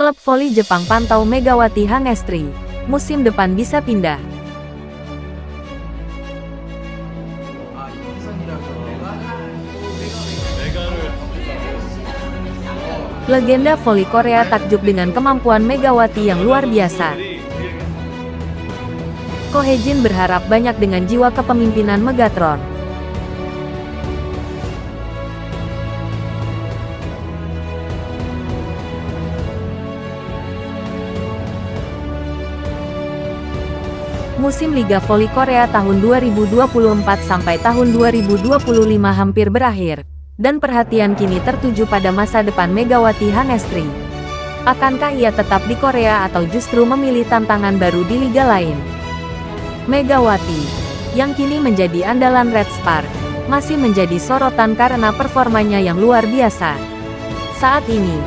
Klub voli Jepang pantau Megawati Hangestri. Musim depan bisa pindah. Legenda voli Korea takjub dengan kemampuan Megawati yang luar biasa. Ko Hye-jin berharap banyak dengan jiwa kepemimpinan Megatron. Musim Liga Voli Korea tahun 2024 sampai tahun 2025 hampir berakhir, dan perhatian kini tertuju pada masa depan Megawati Hangestri. Akankah ia tetap di Korea atau justru memilih tantangan baru di liga lain? Megawati, yang kini menjadi andalan Red Spark, masih menjadi sorotan karena performanya yang luar biasa. Saat ini,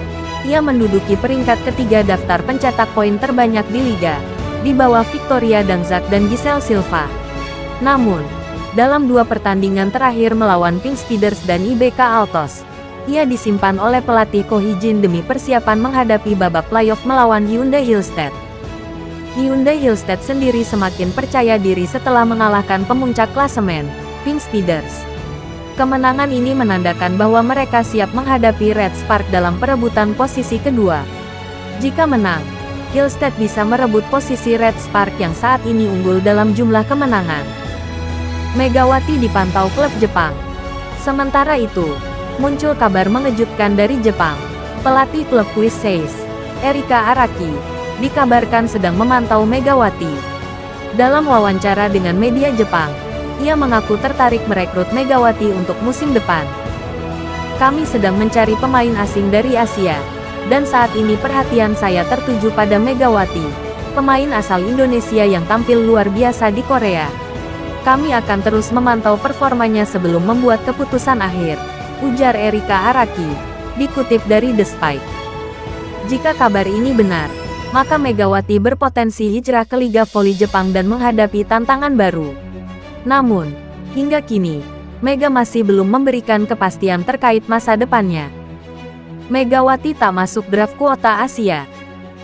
ia menduduki peringkat ketiga daftar pencetak poin terbanyak di liga, di bawah Victoria Dangzak dan Giselle Silva. Namun, dalam dua pertandingan terakhir melawan Pink Speeders dan IBK Altos, ia disimpan oleh pelatih Ko Hye-jin demi persiapan menghadapi babak playoff melawan Hyundai Hillstead. Hyundai Hillstead sendiri semakin percaya diri setelah mengalahkan pemuncak klasemen, Pink Speeders. Kemenangan ini menandakan bahwa mereka siap menghadapi Red Spark dalam perebutan posisi kedua. Jika menang, Hillstead bisa merebut posisi Red Spark yang saat ini unggul dalam jumlah kemenangan. Megawati dipantau klub Jepang. Sementara itu, muncul kabar mengejutkan dari Jepang. Pelatih klub Quiz Seis, Erika Araki, dikabarkan sedang memantau Megawati. Dalam wawancara dengan media Jepang, ia mengaku tertarik merekrut Megawati untuk musim depan. "Kami sedang mencari pemain asing dari Asia. Dan saat ini perhatian saya tertuju pada Megawati, pemain asal Indonesia yang tampil luar biasa di Korea. Kami akan terus memantau performanya sebelum membuat keputusan akhir," ujar Erika Araki, dikutip dari The Spike. Jika kabar ini benar, maka Megawati berpotensi hijrah ke Liga Voli Jepang dan menghadapi tantangan baru. Namun, hingga kini, Mega masih belum memberikan kepastian terkait masa depannya. Megawati tak masuk draft kuota Asia.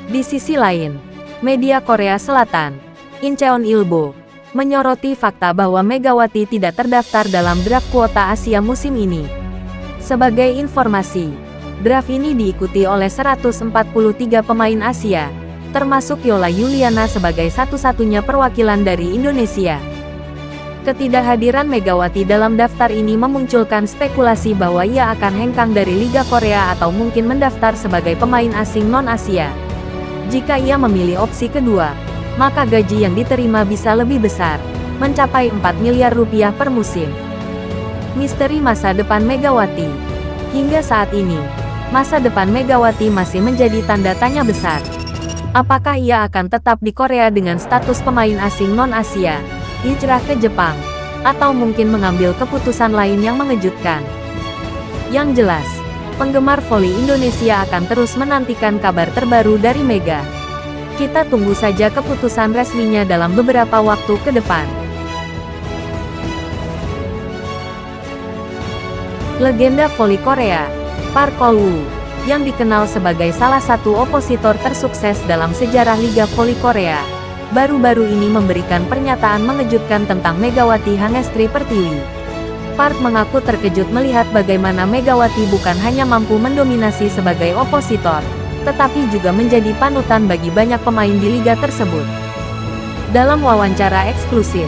Di sisi lain, media Korea Selatan, Incheon Ilbo, menyoroti fakta bahwa Megawati tidak terdaftar dalam draft kuota Asia musim ini. Sebagai informasi, draft ini diikuti oleh 143 pemain Asia, termasuk Yola Yuliana sebagai satu-satunya perwakilan dari Indonesia. Ketidakhadiran Megawati dalam daftar ini memunculkan spekulasi bahwa ia akan hengkang dari Liga Korea atau mungkin mendaftar sebagai pemain asing non-Asia. Jika ia memilih opsi kedua, maka gaji yang diterima bisa lebih besar, mencapai 4 miliar rupiah per musim. Misteri masa depan Megawati. Hingga saat ini, masa depan Megawati masih menjadi tanda tanya besar. Apakah ia akan tetap di Korea dengan status pemain asing non-Asia, hijrah ke Jepang, atau mungkin mengambil keputusan lain yang mengejutkan? Yang jelas, penggemar voli Indonesia akan terus menantikan kabar terbaru dari Mega. Kita tunggu saja keputusan resminya dalam beberapa waktu ke depan. Legenda voli Korea, Park Ko-woo, yang dikenal sebagai salah satu opositor tersukses dalam sejarah Liga Voli Korea, baru-baru ini memberikan pernyataan mengejutkan tentang Megawati Hangestri Pertiwi. Park mengaku terkejut melihat bagaimana Megawati bukan hanya mampu mendominasi sebagai opositor, tetapi juga menjadi panutan bagi banyak pemain di liga tersebut. Dalam wawancara eksklusif,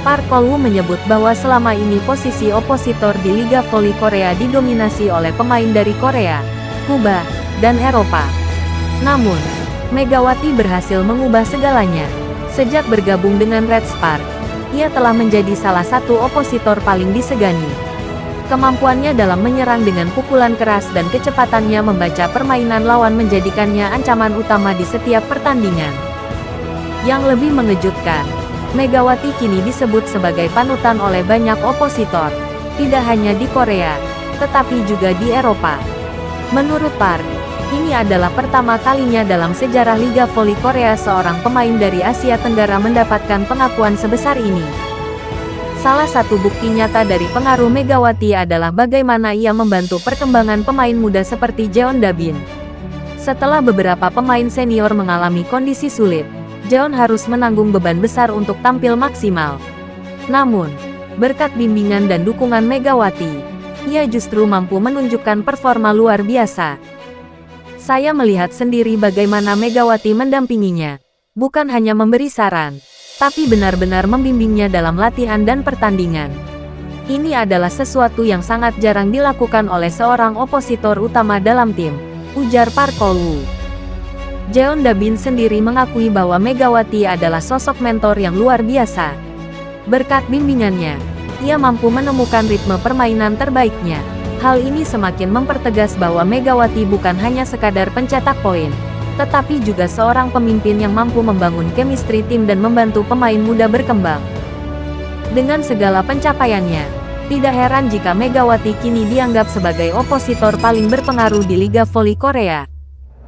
Park Ko-woo menyebut bahwa selama ini posisi opositor di Liga Voli Korea didominasi oleh pemain dari Korea, Kuba, dan Eropa. Namun, Megawati berhasil mengubah segalanya. Sejak bergabung dengan Red Spark, ia telah menjadi salah satu opositor paling disegani. Kemampuannya dalam menyerang dengan pukulan keras dan kecepatannya membaca permainan lawan menjadikannya ancaman utama di setiap pertandingan. Yang lebih mengejutkan, Megawati kini disebut sebagai panutan oleh banyak opositor, tidak hanya di Korea, tetapi juga di Eropa. Menurut Park, ini adalah pertama kalinya dalam sejarah Liga Voli Korea seorang pemain dari Asia Tenggara mendapatkan pengakuan sebesar ini. Salah satu bukti nyata dari pengaruh Megawati adalah bagaimana ia membantu perkembangan pemain muda seperti Jeon Da-bin. Setelah beberapa pemain senior mengalami kondisi sulit, Jeon harus menanggung beban besar untuk tampil maksimal. Namun, berkat bimbingan dan dukungan Megawati, ia justru mampu menunjukkan performa luar biasa. Saya melihat sendiri bagaimana Megawati mendampinginya, bukan hanya memberi saran, tapi benar-benar membimbingnya dalam latihan dan pertandingan. Ini adalah sesuatu yang sangat jarang dilakukan oleh seorang opositor utama dalam tim, ujar Park Kol-woo. Jeon Da-bin sendiri mengakui bahwa Megawati adalah sosok mentor yang luar biasa. Berkat bimbingannya, ia mampu menemukan ritme permainan terbaiknya. Hal ini semakin mempertegas bahwa Megawati bukan hanya sekadar pencetak poin, tetapi juga seorang pemimpin yang mampu membangun chemistry tim dan membantu pemain muda berkembang. Dengan segala pencapaiannya, tidak heran jika Megawati kini dianggap sebagai opositor paling berpengaruh di Liga Voli Korea.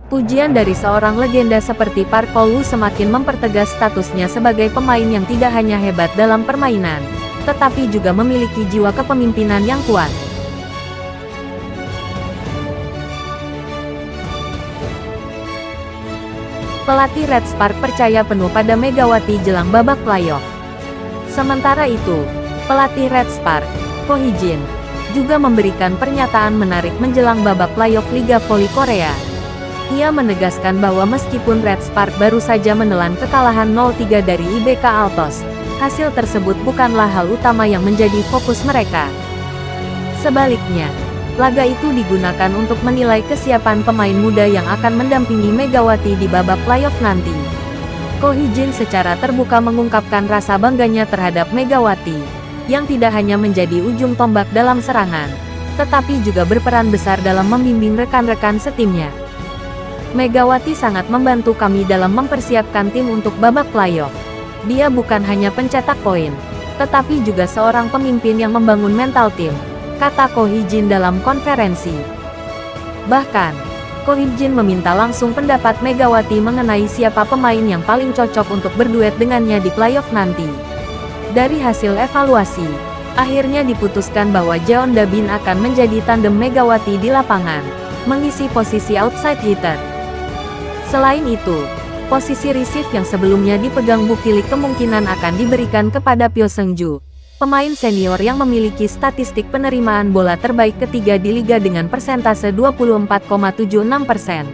Pujian dari seorang legenda seperti Park Kol-woo semakin mempertegas statusnya sebagai pemain yang tidak hanya hebat dalam permainan, tetapi juga memiliki jiwa kepemimpinan yang kuat. Pelatih Red Spark percaya penuh pada Megawati jelang babak playoff. Sementara itu, pelatih Red Spark, Ko Hee-jin, juga memberikan pernyataan menarik menjelang babak playoff Liga Voli Korea. Ia menegaskan bahwa meskipun Red Spark baru saja menelan kekalahan 0-3 dari IBK Altos, hasil tersebut bukanlah hal utama yang menjadi fokus mereka. Sebaliknya, laga itu digunakan untuk menilai kesiapan pemain muda yang akan mendampingi Megawati di babak playoff nanti. Ko Hee-jin secara terbuka mengungkapkan rasa bangganya terhadap Megawati, yang tidak hanya menjadi ujung tombak dalam serangan, tetapi juga berperan besar dalam membimbing rekan-rekan setimnya. Megawati sangat membantu kami dalam mempersiapkan tim untuk babak playoff. Dia bukan hanya pencetak poin, tetapi juga seorang pemimpin yang membangun mental tim, kata Ko Hee-jin dalam konferensi. Bahkan, Ko Hee-jin meminta langsung pendapat Megawati mengenai siapa pemain yang paling cocok untuk berduet dengannya di playoff nanti. Dari hasil evaluasi, akhirnya diputuskan bahwa Jeon Da-bin akan menjadi tandem Megawati di lapangan, mengisi posisi outside hitter. Selain itu, posisi receive yang sebelumnya dipegang Bukilik kemungkinan akan diberikan kepada Pyo Seung-ju, pemain senior yang memiliki statistik penerimaan bola terbaik ketiga di liga dengan persentase 24,76%.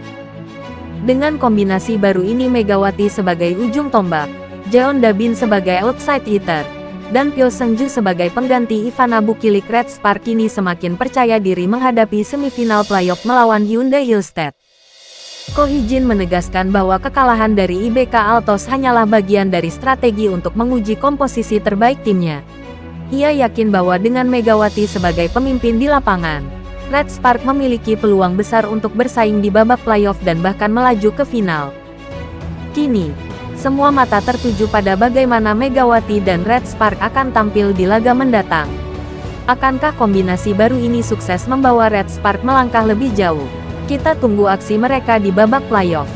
Dengan kombinasi baru ini Megawati sebagai ujung tombak, Jeon Da-bin sebagai outside hitter, dan Pyo Seung-ju sebagai pengganti Ivana Bukilik, Red Spark kini semakin percaya diri menghadapi semifinal playoff melawan Hyundai Hillstead. Ko Hee-jin menegaskan bahwa kekalahan dari IBK Altos hanyalah bagian dari strategi untuk menguji komposisi terbaik timnya. Ia yakin bahwa dengan Megawati sebagai pemimpin di lapangan, Red Spark memiliki peluang besar untuk bersaing di babak playoff dan bahkan melaju ke final. Kini, semua mata tertuju pada bagaimana Megawati dan Red Spark akan tampil di laga mendatang. Akankah kombinasi baru ini sukses membawa Red Spark melangkah lebih jauh? Kita tunggu aksi mereka di babak playoff.